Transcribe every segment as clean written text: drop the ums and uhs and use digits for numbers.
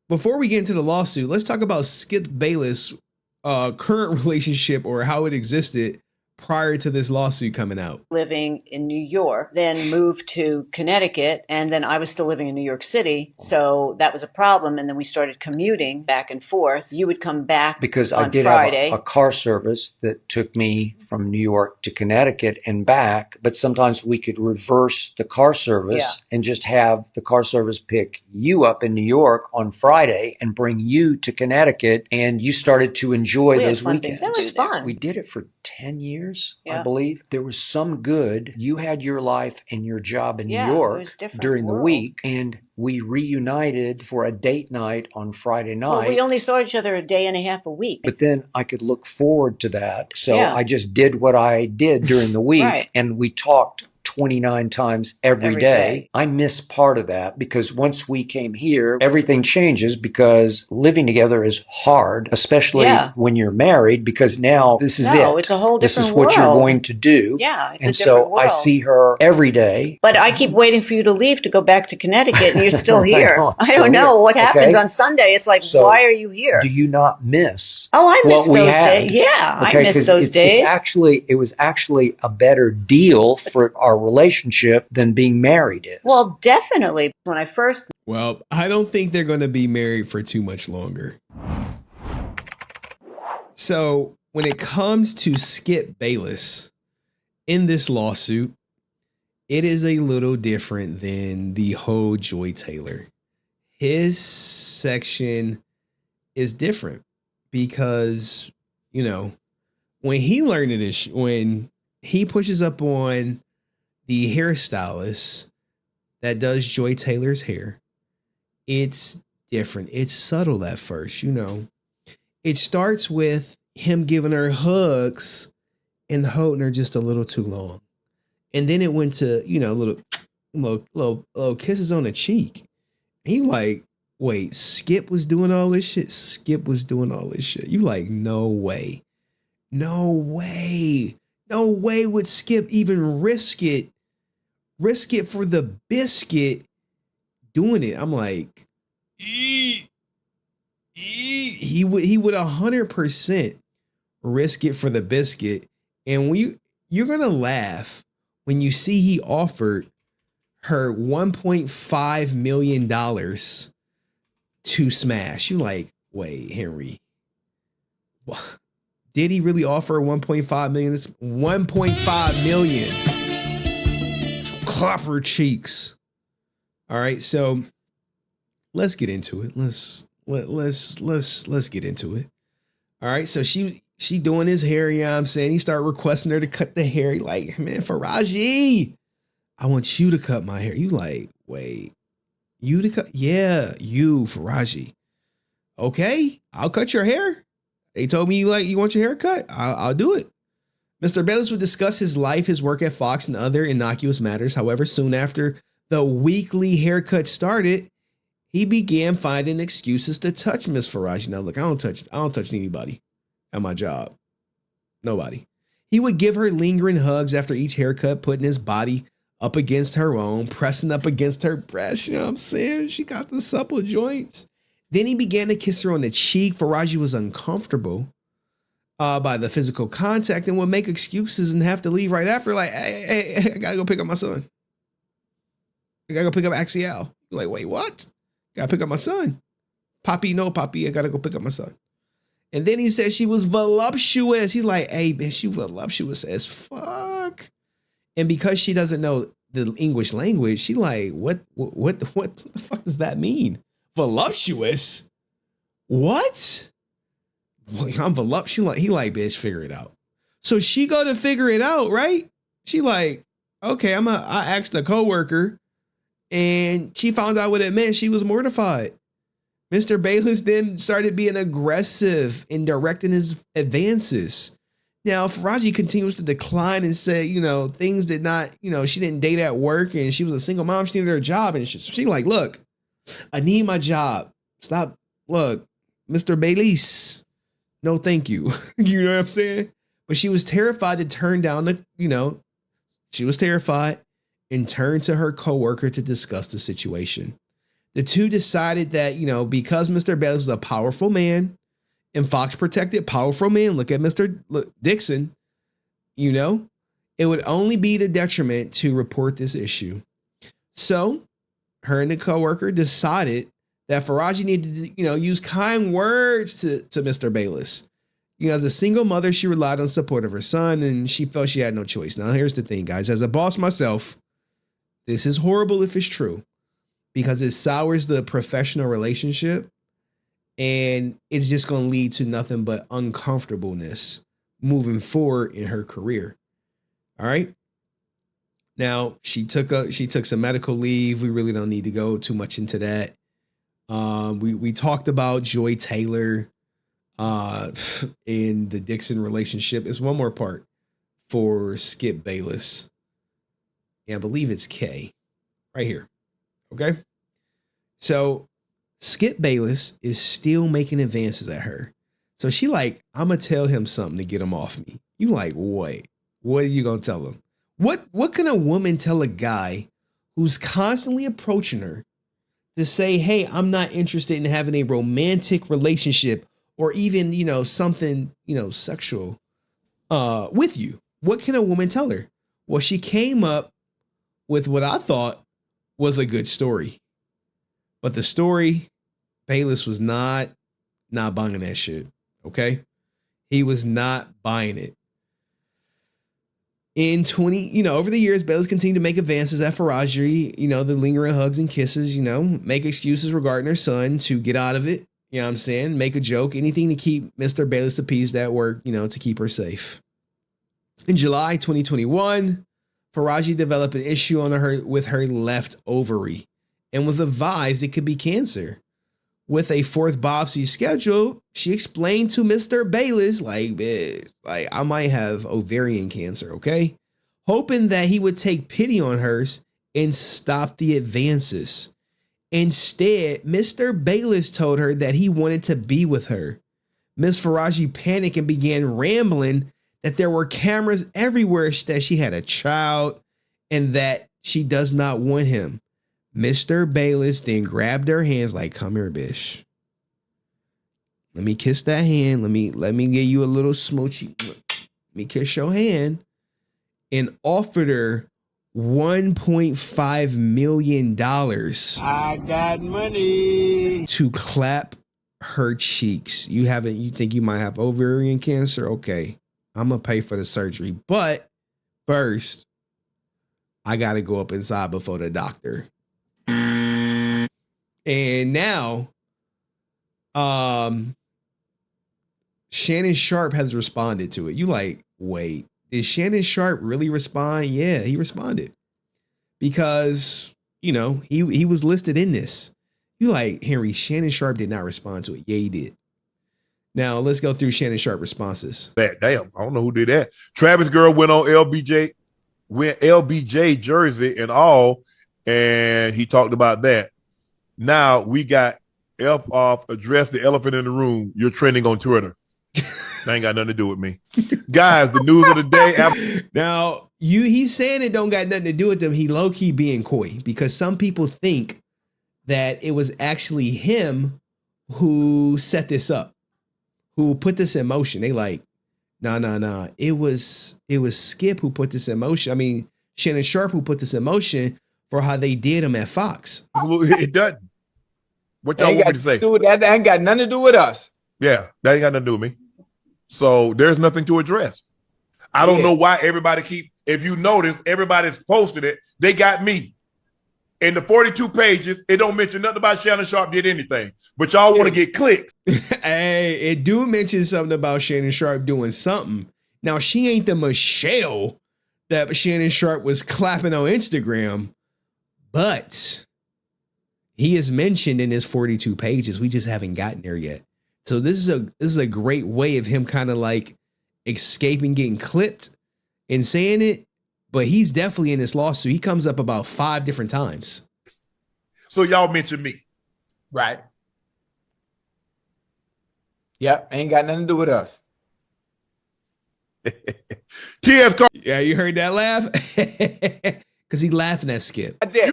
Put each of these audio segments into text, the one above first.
before we get into the lawsuit, let's talk about Skip Bayless' current relationship or how it existed prior to this lawsuit coming out. Living in New York, then moved to Connecticut, and then I was still living in New York City, so that was a problem. And then we started commuting back and forth. You would come back because on I did Friday. have a car service that took me from New York to Connecticut and back, but sometimes we could reverse the car service and just have the car service pick you up in New York on Friday and bring you to Connecticut, and you started to enjoy those weekends. That was fun. We did it for 10 years, Yeah. I believe. There was some good. You had your life and your job in New Yeah, it York was different during the world. week, and we reunited for a date night on Friday night. Well, we only saw each other a day and a half a week. But then I could look forward to that. So Yeah. I just did what I did during the week, Right. and we talked 29 times every day. I miss part of that because once we came here, everything changes because living together is hard, especially when you're married, because now this is it. It's a whole different This is what you're going to do. Yeah, it's and a so different world. I see her every day. But I keep waiting for you to leave to go back to Connecticut, and you're still here. I'm I don't still know here. what happens Okay. on Sunday. It's like, So, why are you here? Do you not miss? Oh, I miss what we those had? days. Yeah, Okay, I miss 'cause those days. It was actually a better deal for our relationship than being married is. Well, definitely. When I first Well, I don't think they're going to be married for too much longer. So when it comes to Skip Bayless in this lawsuit, it is a little different than the whole Joy Taylor. His section is different because, you know, when he learned this, when he pushes up on the hairstylist that does Joy Taylor's hair, it's different. It's subtle at first, you know. It starts with him giving her hugs and holding her just a little too long. And then it went to, you know, little kisses on the cheek. He like, wait, Skip was doing all this shit? Skip was doing all this shit. You like, no way. No way. No way would Skip even risk it for the biscuit doing it. I'm like, he would 100% risk it for the biscuit. And you're gonna laugh when you see he offered her $1.5 million to smash. You like, wait, Henry, did he really offer 1.5 million? 1.5 million to clap her cheeks. All right, so let's get into it. Let's get into it. All right, so she doing his hair, you know what I'm saying? He started requesting her to cut the hair. He like, man, Faraji, I want you to cut my hair. You like, wait, you to cut? Yeah, you, Faraji. Okay, I'll cut your hair. They told me you want your hair cut. I'll do it. Mr. Bayless would discuss his life, his work at Fox, and other innocuous matters. However, soon after the weekly haircut started, he began finding excuses to touch Miss Faraji. Now, look, I don't touch anybody at my job. Nobody. He would give her lingering hugs after each haircut, putting his body up against her own, pressing up against her breast. You know what I'm saying? She got the supple joints. Then he began to kiss her on the cheek. Faraji was uncomfortable by the physical contact and would make excuses and have to leave right after. Like, hey, I gotta go pick up my son. I gotta go pick up Axial. You're like, wait, what? Gotta pick up my son. Poppy, no, Poppy, I gotta go pick up my son. And then he said she was voluptuous. He's like, hey, bitch, she voluptuous as fuck. And because she doesn't know the English language, she like, what the fuck does that mean? Voluptuous? What? I'm voluptuous. He like, bitch, figure it out. So she go to figure it out, right? She like, okay, I asked a coworker, and she found out what it meant. She was mortified. Mr. Bayless then started being aggressive in directing his advances. Now, Faraji continues to decline and say, you know, things did not, you know, she didn't date at work and she was a single mom. She needed her job. And she like, look, I need my job. Stop. Look, Mr. Bayless, no, thank you. You know what I'm saying? But she was terrified to turn down the, you know, she was terrified and turned to her coworker to discuss the situation. The two decided that, because Mr. Bayless was a powerful man and Fox protected powerful men, look at Mr. Dixon, it would only be to detriment to report this issue. So her and the coworker decided that Faraji needed to, use kind words to Mr. Bayless. As a single mother, she relied on support of her son, and she felt she had no choice. Now, here's the thing, guys. As a boss myself, this is horrible if it's true, because it sours the professional relationship, and it's just going to lead to nothing but uncomfortableness moving forward in her career. All right. Now, she took some medical leave. We really don't need to go too much into that. We talked about Joy Taylor in the Dixon relationship. It's one more part for Skip Bayless. Yeah, I believe it's K right here. Okay. So Skip Bayless is still making advances at her. So she like, I'm going to tell him something to get him off me. You like, wait, what are you going to tell him? What can a woman tell a guy who's constantly approaching her to say, hey, I'm not interested in having a romantic relationship or even, something, sexual with you? What can a woman tell her? Well, she came up with what I thought was a good story. But the story, Bayless was not buying that shit. Okay. He was not buying it. Over the years, Bayless continued to make advances at Faraji, the lingering hugs and kisses, make excuses regarding her son to get out of it. You know what I'm saying? Make a joke, anything to keep Mr. Bayless appeased at work, to keep her safe. In July 2021, Faraji developed an issue with her left ovary and was advised it could be cancer. With a fourth biopsy scheduled, she explained to Mr. Bayless, like I might have ovarian cancer, okay? Hoping that he would take pity on hers and stop the advances. Instead, Mr. Bayless told her that he wanted to be with her. Miss Faraji panicked and began rambling that there were cameras everywhere, that she had a child and that she does not want him. Mr. Bayless then grabbed her hands like, come here, bitch. Let me kiss that hand. Let me give you a little smoochy. Let me kiss your hand. And offered her $1.5 million. I got money. To clap her cheeks. You think you might have ovarian cancer? Okay. I'm going to pay for the surgery. But first, I got to go up inside before the doctor. And now, Shannon Sharpe has responded to it. You like, wait, did Shannon Sharpe really respond? Yeah, he responded because, he was listed in this. You like, Henry, Shannon Sharpe did not respond to it. Yeah, he did. Now let's go through Shannon Sharpe responses. Damn, I don't know who did that. Travis Girl went on LBJ jersey and all, and he talked about that. Now we got F off, address the elephant in the room. You're trending on Twitter. That ain't got nothing to do with me. Guys, the news of the day. Now, he's saying it don't got nothing to do with them. He low-key being coy because some people think that it was actually him who set this up, who put this in motion. They like, nah. It was Skip who put this in motion. I mean, Shannon Sharpe who put this in motion for how they did him at Fox. It doesn't. What y'all want me to say? That ain't got nothing to do with us. Yeah, that ain't got nothing to do with me. So there's nothing to address. I don't know why everybody if you notice, everybody's posted it. They got me. In the 42 pages, it don't mention nothing about Shannon Sharpe did anything. But y'all want to get clicks. Hey, it do mention something about Shannon Sharpe doing something. Now, she ain't the Michelle that Shannon Sharpe was clapping on Instagram, but he is mentioned in his 42 pages. We just haven't gotten there yet. So this is a great way of him kind of like escaping getting clipped and saying it, but he's definitely in this lawsuit. He comes up about 5 different times. So y'all mentioned me. Right. Yep. Ain't got nothing to do with us. TS Car- Yeah, you heard that laugh? Because he laughing at Skip. I did.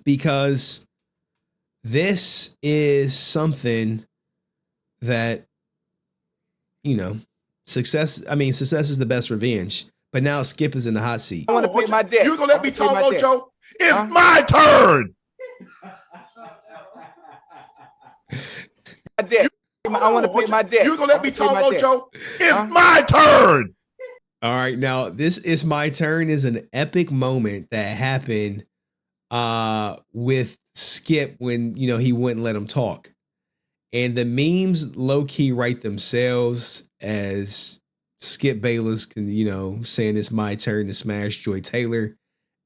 Because this is something that, success is the best revenge. But now Skip is in the hot seat. I want to pay my debt. You gonna let me talk, Ocho? It's my turn. I want to pay my debt. You gonna let me talk, Ocho? It's my turn. All right, now this is my turn is an epic moment that happened with Skip when he wouldn't let him talk. And the memes low-key write themselves as Skip Bayless saying it's my turn to smash Joy Taylor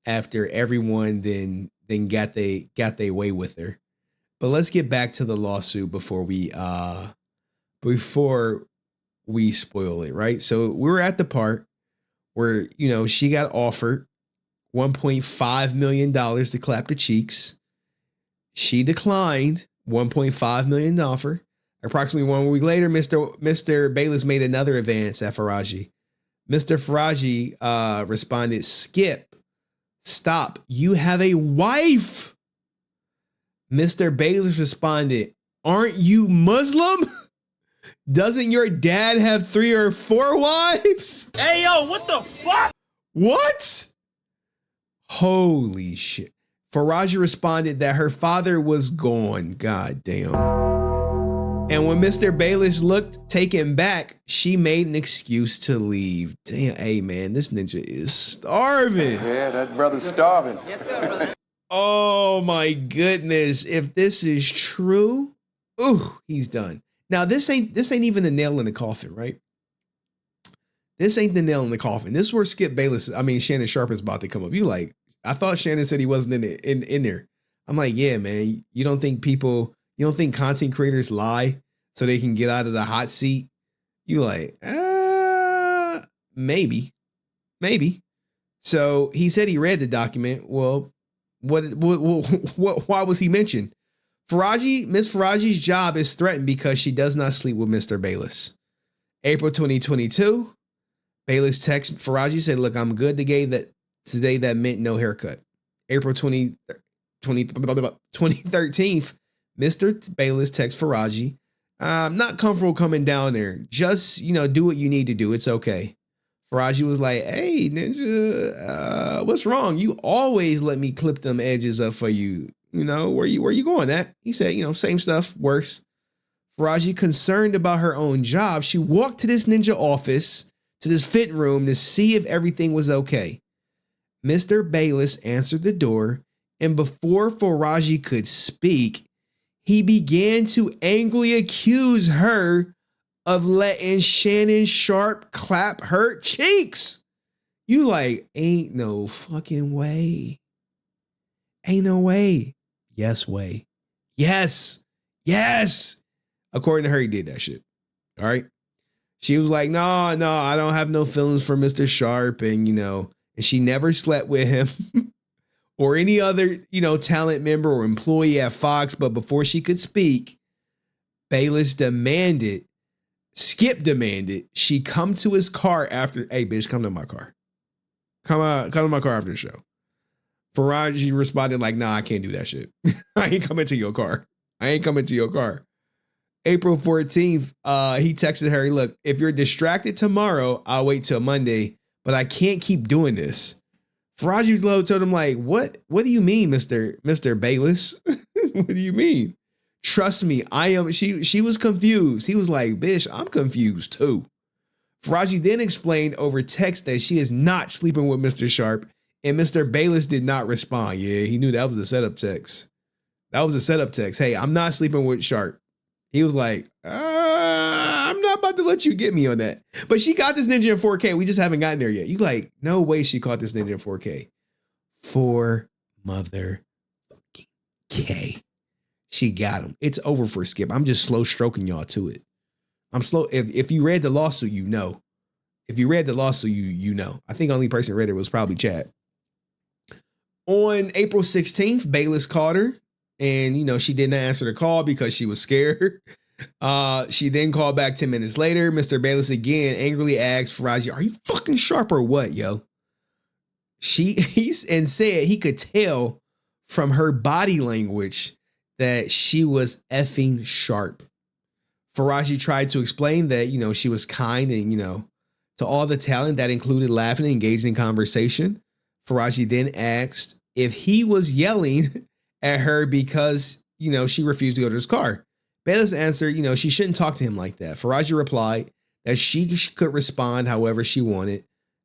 after everyone then got they way with her. But let's get back to the lawsuit before we spoil it, right? So we were at the part where, she got offered $1.5 million to clap the cheeks. She declined $1.5 million offer. Approximately 1 week later, Mr. Bayless made another advance at Faraji. Mr. Faraji responded, Skip, stop. You have a wife. Mr. Bayless responded, aren't you Muslim? Doesn't your dad have 3 or 4 wives? Hey, yo, what the fuck? What? Holy shit. Faraji responded that her father was gone. God damn. And when Mr. Bayless looked taken back, she made an excuse to leave. Damn, hey man, this ninja is starving. Yeah, that brother's starving. Yes, sir, brother. Oh my goodness. If this is true, ooh, he's done. Now this ain't even the nail in the coffin, right? This ain't the nail in the coffin. This is where Shannon Sharpe is about to come up. I thought Shannon said he wasn't in there. I'm like, yeah, man. You don't think content creators lie so they can get out of the hot seat? You like, maybe. So he said he read the document. Well, what why was he mentioned? Miss Faraji's job is threatened because she does not sleep with Mr. Bayless. April 2022, Bayless texts Faraji, said, look, I'm good today. That meant no haircut. April 2013, Mr. Bayless texts Faraji, I'm not comfortable coming down there. Just, do what you need to do. It's okay. Faraji was like, hey, ninja, what's wrong? You always let me clip them edges up for you. Where you going at? He said, same stuff, worse. Faraji, concerned about her own job, she walked to this ninja office, to this fit room to see if everything was okay. Mr. Bayless answered the door, and before Faraji could speak, he began to angrily accuse her of letting Shannon Sharpe clap her cheeks. You like, ain't no fucking way. Ain't no way. Yes way. Yes. According to her, he did that shit. All right. She was like, no, I don't have no feelings for Mr. Sharpe. And, and she never slept with him or any other, talent member or employee at Fox. But before she could speak, Skip demanded she come to his car after, hey, bitch, come to my car. Come to my car after the show. Faraji responded like, nah, I can't do that shit. I ain't coming to your car. April 14th, he texted her, look, if you're distracted tomorrow, I'll wait till Monday, but I can't keep doing this. Faraji told him like, what do you mean, Mr. Bayless? What do you mean? Trust me, I am. She was confused. He was like, bitch, I'm confused too. Faraji then explained over text that she is not sleeping with Mr. Sharpe, and Mr. Bayless did not respond. Yeah, he knew that was a setup text. Hey, I'm not sleeping with Sharpe. He was like, I'm not about to let you get me on that. But she got this ninja in 4K. We just haven't gotten there yet. You like, no way she caught this ninja in 4K. 4 motherfucking K. She got him. It's over for Skip. I'm just slow stroking y'all to it. I'm slow. If you read the lawsuit, you know. You know. I think the only person who read it was probably Chad. On April 16th, Bayless called her. And, she didn't answer the call because she was scared. She then called back 10 minutes later. Mr. Bayless again angrily asked Faraji, are you fucking sharp or what, yo? He said he could tell from her body language that she was effing sharp. Faraji tried to explain that, she was kind and, to all the talent that included laughing and engaging in conversation. Faraji then asked if he was yelling at her because, she refused to go to his car. Bayless answered, she shouldn't talk to him like that. Faraji replied that she could respond however she wanted.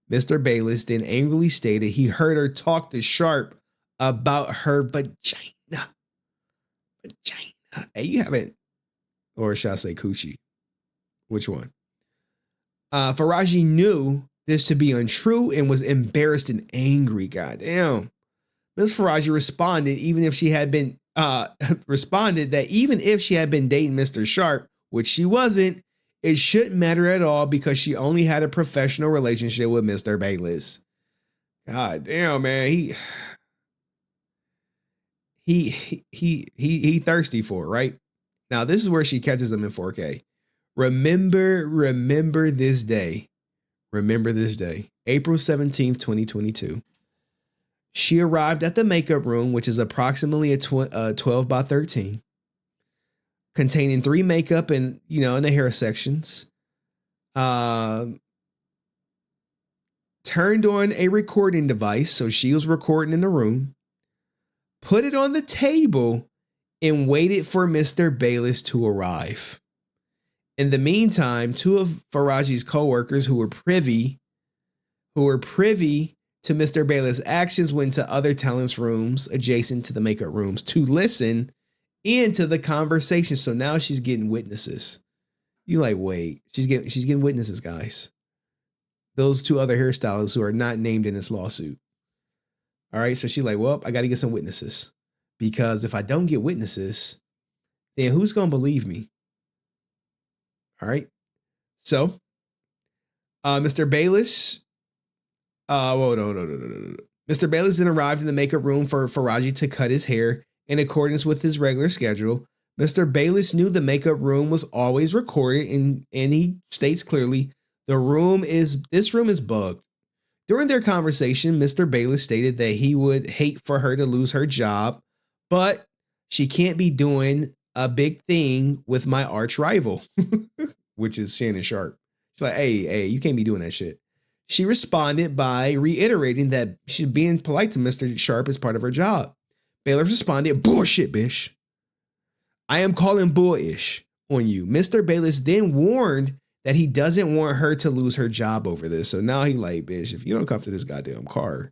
Mr. Bayless then angrily stated he heard her talk to Sharpe about her vagina. Hey, you haven't, or should I say coochie? Which one? Faraji knew this to be untrue and was embarrassed and angry. Goddamn. Ms. Faraji responded that even if she had been dating Mr. Sharpe, which she wasn't, it shouldn't matter at all because she only had a professional relationship with Mr. Bayless. God damn, man. He thirsty for it, right? Now, this is where she catches him in 4K. Remember this day. Remember this day. April 17th, 2022. She arrived at the makeup room, which is approximately a 12 by 13, containing 3 makeup and, in the hair sections. Turned on a recording device, so she was recording in the room, put it on the table, and waited for Mr. Bayless to arrive. In the meantime, 2 of Faraji's co-workers who were privy to Mr. Bayless' actions went to other talents' rooms adjacent to the makeup rooms to listen into the conversation. So now she's getting witnesses. You like, wait, she's getting witnesses, guys. Those 2 other hairstylists who are not named in this lawsuit. All right, so she's like, well, I got to get some witnesses. Because if I don't get witnesses, then who's going to believe me? All right. So, Mr. Bayless, no. Mr. Bayless then arrived in the makeup room for Faraji to cut his hair in accordance with his regular schedule. Mr. Bayless knew the makeup room was always recorded, and he states clearly, this room is bugged. During their conversation, Mr. Bayless stated that he would hate for her to lose her job, but she can't be doing a big thing with my arch rival, which is Shannon Sharpe. She's like, hey, you can't be doing that shit. She responded by reiterating that she's being polite to Mr. Sharpe as part of her job. Bayless responded, bullshit, bitch. I am calling bullish on you. Mr. Bayless then warned that he doesn't want her to lose her job over this. So now he like, bitch, if you don't come to this goddamn car,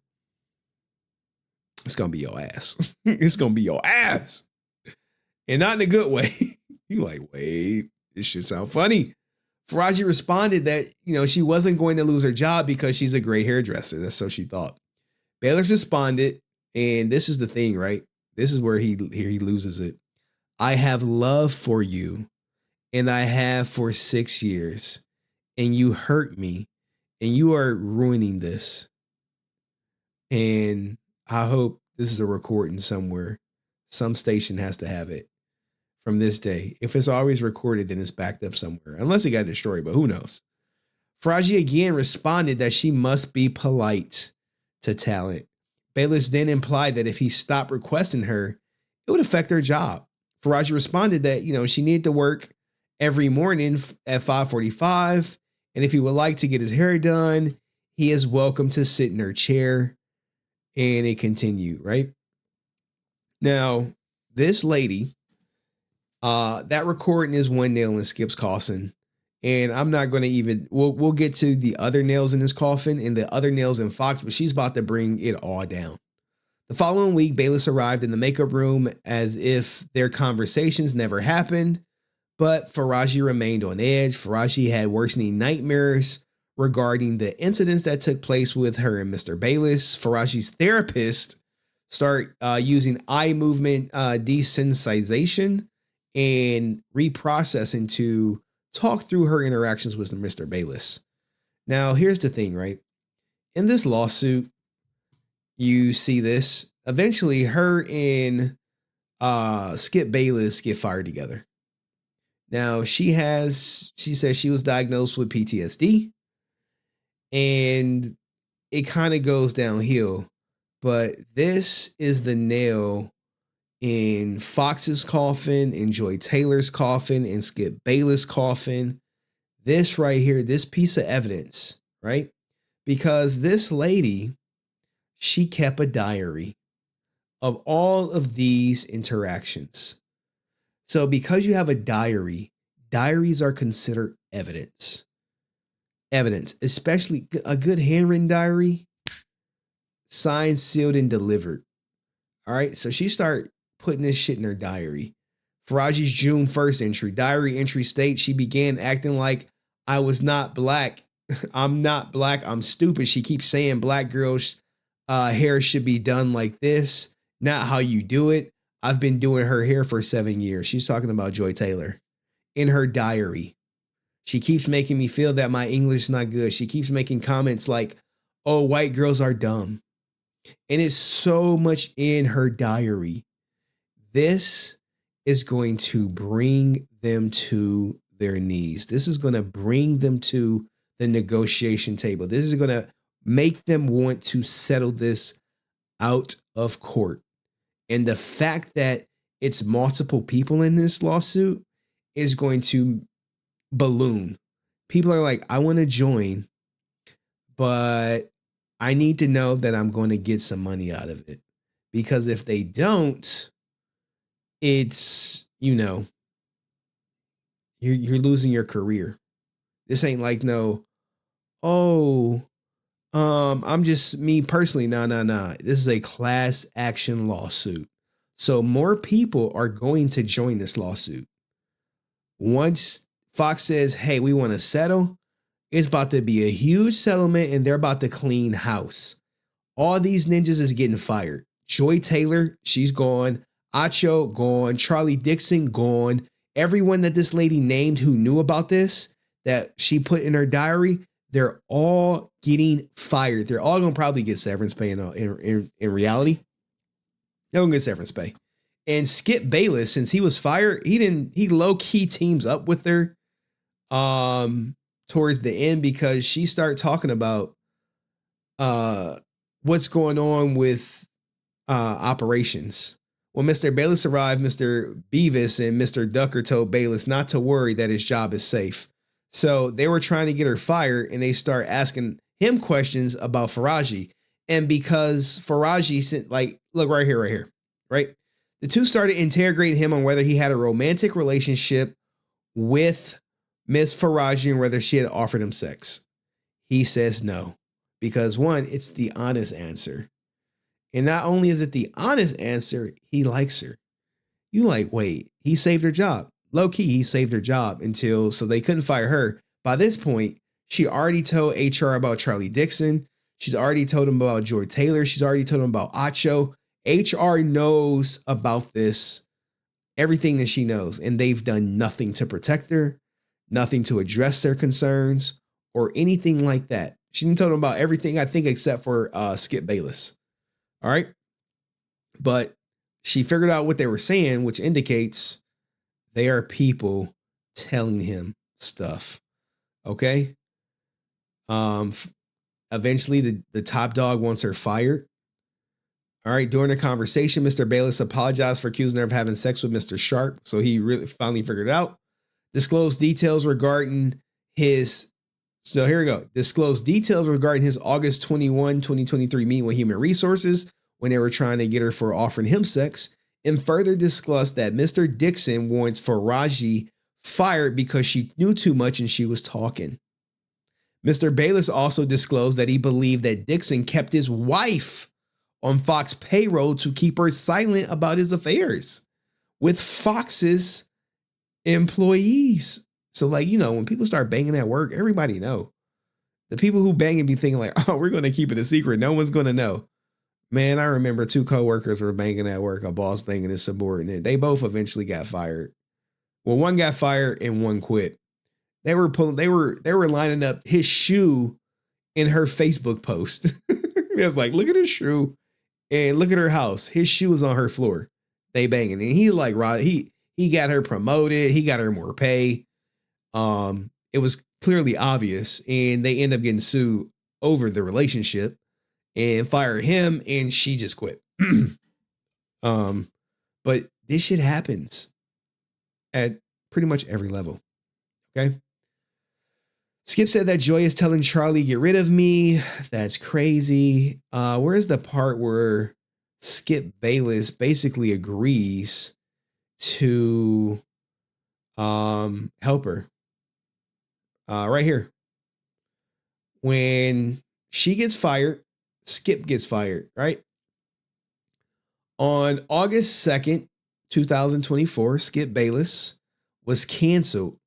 it's going to be your ass. It's going to be your ass. And not in a good way. You like, wait, this should sound funny. Faraji responded that, she wasn't going to lose her job because she's a great hairdresser. That's so she thought. Bayless responded, and this is the thing, right? This is where he loses it. I have love for you, and I have for 6 years, and you hurt me, and you are ruining this. And I hope this is a recording somewhere. Some station has to have it from this day. If it's always recorded, then it's backed up somewhere, unless it got destroyed, but who knows? Faraji again responded that she must be polite to talent. Bayless then implied that if he stopped requesting her, it would affect her job. Faraji responded that, she needed to work every morning at 5:45, and if he would like to get his hair done, he is welcome to sit in her chair. And it continued, right? Now, this lady, that recording is one nail in Skip's coffin. And I'm not going to even, we'll get to the other nails in this coffin and the other nails in Fox, but she's about to bring it all down. The following week, Bayless arrived in the makeup room as if their conversations never happened, but Faraji remained on edge. Faraji had worsening nightmares regarding the incidents that took place with her and Mr. Bayless. Faraji's therapist started using eye movement desensitization and reprocessing to talk through her interactions with Mr. Bayless. Now, here's the thing, right? In this lawsuit, you see this. Eventually, her and Skip Bayless get fired together. Now, she says she was diagnosed with PTSD, and it kind of goes downhill. But this is the nail in Fox's coffin, in Joy Taylor's coffin, in Skip Bayless' coffin. This right here, this piece of evidence, right? Because this lady, she kept a diary of all of these interactions. So because you have a diary, diaries are considered evidence. Evidence, especially a good handwritten diary, signed, sealed, and delivered. All right, so she started putting this shit in her diary. Faraji's June 1st entry, diary entry states she began acting like I was not black. I'm not black. I'm stupid. She keeps saying black girls' hair should be done like this, not how you do it. I've been doing her hair for 7 years. She's talking about Joy Taylor in her diary. She keeps making me feel that my English is not good. She keeps making comments like, oh, white girls are dumb. And it's so much in her diary. This is going to bring them to their knees. This is going to bring them to the negotiation table. This is going to make them want to settle this out of court. And the fact that it's multiple people in this lawsuit is going to balloon. People are like, I want to join, but I need to know that I'm going to get some money out of it. Because if they don't, it's, you're losing your career. This ain't like I'm just me personally. No. This is a class action lawsuit. So more people are going to join this lawsuit. Once Fox says, hey, we want to settle, it's about to be a huge settlement and they're about to clean house. All these ninjas is getting fired. Joy Taylor, she's gone. Acho, gone. Charlie Dixon, gone. Everyone that this lady named who knew about this, that she put in her diary, they're all getting fired. They're all going to probably get severance pay in reality. They're going to get severance pay. And Skip Bayless, since he was fired, he low-key teams up with her towards the end because she started talking about what's going on with operations. When Mr. Bayless arrived, Mr. Beavis and Mr. Ducker told Bayless not to worry that his job is safe. So they were trying to get her fired and they start asking him questions about Faraji. And because Faraji sent, like, look right here, right? The two started interrogating him on whether he had a romantic relationship with Miss Faraji and whether she had offered him sex. He says no, because one, it's the honest answer. And not only is it the honest answer, he likes her. You like, wait, he saved her job. Low key, he saved her job so they couldn't fire her. By this point, she already told HR about Charlie Dixon. She's already told him about Joy Taylor. She's already told him about Acho. HR knows about this, everything that she knows, and they've done nothing to protect her, nothing to address their concerns or anything like that. She didn't tell them about everything, I think, except for Skip Bayless. All right. But she figured out what they were saying, which indicates they are people telling him stuff. Okay. Eventually the top dog wants her fired. All right. During the conversation, Mr. Bayless apologized for accusing her of having sex with Mr. Sharpe. So he really finally figured it out. Disclosed details regarding his. So here we go. Disclosed details regarding his August 21, 2023 meeting with Human Resources when they were trying to get her for offering him sex, and further discussed that Mr. Dixon wants Faraji fired because she knew too much and she was talking. Mr. Bayless also disclosed that he believed that Dixon kept his wife on Fox payroll to keep her silent about his affairs with Fox's employees. So, like, when people start banging at work, everybody know. The people who bang and be thinking like, oh, we're going to keep it a secret. No one's going to know. Man, I remember 2 coworkers were banging at work, a boss banging his subordinate. They both eventually got fired. Well, one got fired and one quit. They were lining up his shoe in her Facebook post. It was like, look at his shoe and look at her house. His shoe was on her floor. They banging. And he got her promoted. He got her more pay. It was clearly obvious, and they end up getting sued over the relationship and fire him, and she just quit. But this shit happens at pretty much every level. Okay. Skip said that Joy is telling Charlie, get rid of me. That's crazy. Where's the part where Skip Bayless basically agrees to help her? Right here. When she gets fired, Skip gets fired, right? On August 2nd, 2024, Skip Bayless was canceled.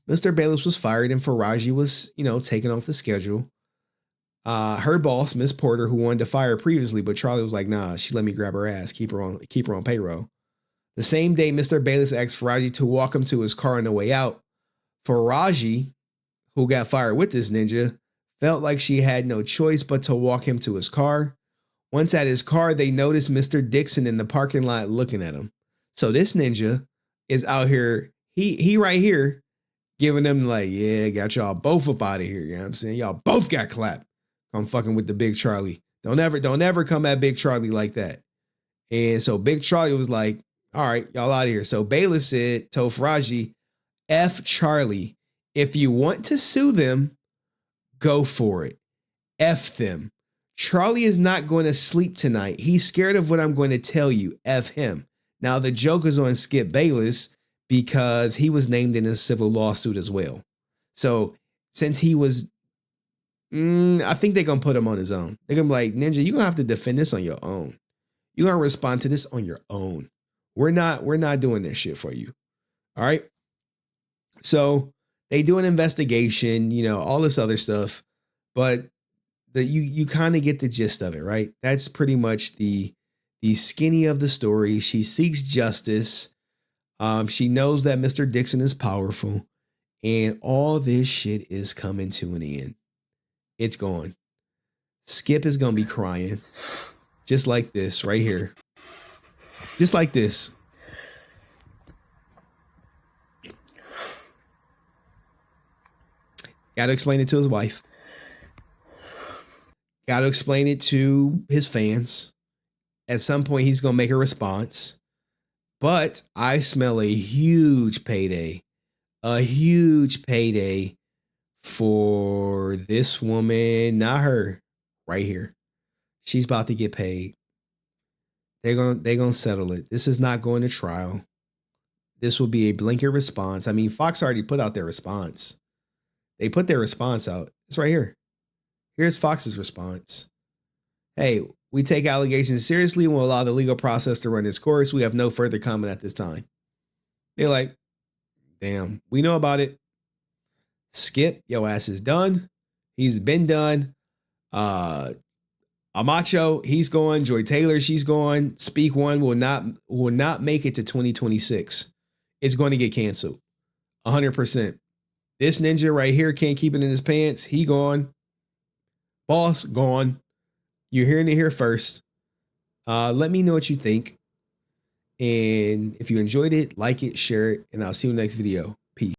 Mr. Bayless was fired and Faraji was, taken off the schedule. Her boss, Miss Porter, who wanted to fire her previously, but Charlie was like, nah, she let me grab her ass, keep her on payroll. The same day, Mr. Bayless asked Faraji to walk him to his car on the way out. Faraji, who got fired with this ninja, felt like she had no choice but to walk him to his car. Once at his car, they noticed Mr. Dixon in the parking lot looking at him. So this ninja is out here, he right here, giving them like, yeah, got y'all both up out of here. You know what I'm saying? Y'all both got clapped. I'm fucking with the Big Charlie. Don't ever come at Big Charlie like that. And so Big Charlie was like, all right, y'all out of here. So Bayless told Faraji, F Charlie. If you want to sue them, go for it. F them. Charlie is not going to sleep tonight. He's scared of what I'm going to tell you. F him. Now the joke is on Skip Bayless because he was named in a civil lawsuit as well. So since he was, I think they're going to put him on his own. They're going to be like, Ninja, you're going to have to defend this on your own. You're going to respond to this on your own. We're not doing this shit for you. All right. So they do an investigation, all this other stuff, but you kind of get the gist of it, right? That's pretty much the skinny of the story. She seeks justice. She knows that Mr. Dixon is powerful, and all this shit is coming to an end. It's gone. Skip is gonna be crying, just like this right here, just like this. Got to explain it to his wife. Got to explain it to his fans. At some point, he's going to make a response. But I smell a huge payday. A huge payday for this woman, not her, right here. She's about to get paid. They're gonna settle it. This is not going to trial. This will be a blanket response. I mean, Fox already put out their response. They put their response out. It's right here. Here's Fox's response. Hey, we take allegations seriously and will allow the legal process to run its course. We have no further comment at this time. They're like, damn, we know about it. Skip, your ass is done. He's been done. Amacho, he's gone. Joy Taylor, she's gone. Speak One will not make it to 2026. It's going to get canceled. 100%. This ninja right here can't keep it in his pants. He gone. Boss gone. You're hearing it here first. Let me know what you think. And if you enjoyed it, like it, share it, and I'll see you in the next video.